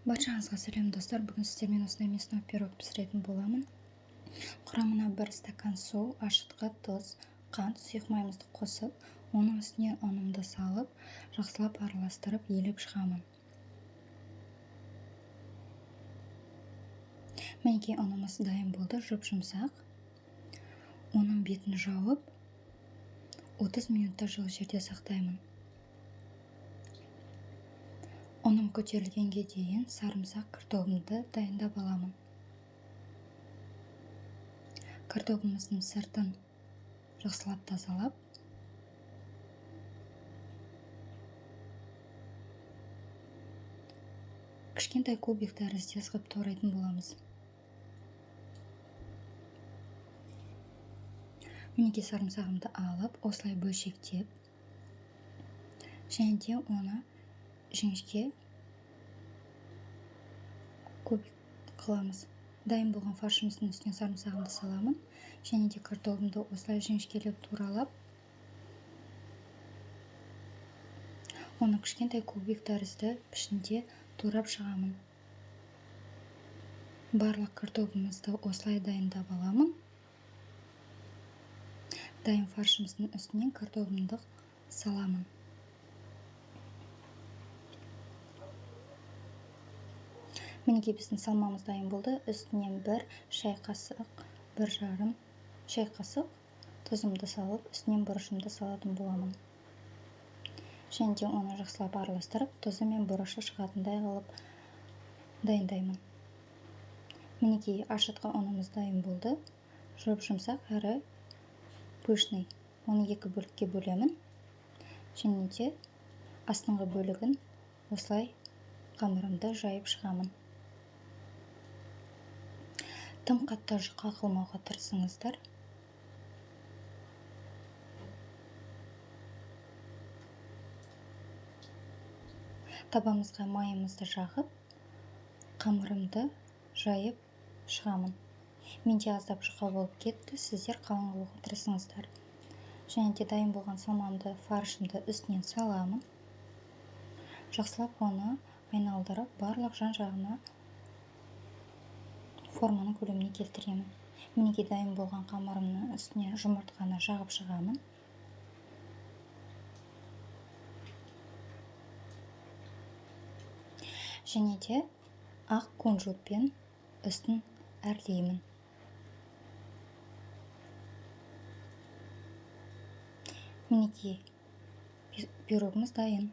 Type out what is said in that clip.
Баршаңызға сәлем достар. Бүгін сіздермен осындай мясной пирог пісіретін боламын. Құрамына 1 стакан су, ашытқы, тұз, қант, сұйық майымызды қосып, оның үстіне ұнымды салып, жақсылап араластырып, елеп шығамын. Мінекей ұнымыз дайын болды, жұп-жұмсақ. Оның бетін жауып, 30 минутта жылы жерде сақтаймын. Ұным көтерілгенге дейін сарымсақ картоплымды дайындап аламын. Картоплымыздың сыртын жақсылап тазалап, кішкентай кубик тәріздес қылып турайтын боламыз. Мінекей сарымсағымды алып, осылай бөлшектеп, және де оны жіңішке кубик қыламыз. Дайын болған фаршымыздың үстіне сарымсағымды саламын, және де картоплымды осылай жіңішкелеп туралап, оны кішкентай кубик тәрізді пішінде турап шығамын. Барлық картоплымызды осылай дайындап аламын. Дайын фаршымыздың үстінен картоплымды саламын. Мінекей біздің салмамыз дайын болды. Үстінен 1 шай қасық, 1,5 шай қасық тұзымды салып, үстінен бұрышымды салатын боламын. Және де оны жақсылап араластырып, тұзы мен бұрышы шығатындай қылып дайындаймын. Мінекей ашытқы ұнымыз дайын болды. Жұп-жұмсақ әрі пышный. Оны 2 бөлікке бөлемін. Және де астыңғы бөлігін осылай қамырымды жайып шығамын. Тым қатты жұқа қылмауға тырысыңыздар. Табамызға майымызды жағып, қамырымды жайып шығамын. Менде аздап жұқа болып кетті, сіздер қалың қылуға тырысыңыздар. Және де дайын болған салмамды фаршымды үстінен саламын. Жақсылап оны айналдырып, барлық жан-жағына форманың көлеміне келтіремін. Мінекей дайын болған қамырымның үстіне жұмыртқаны жағып шығамын. Және де ақ кунжутпен үстін әрлеймін. Мінекей пирогымыз дайын.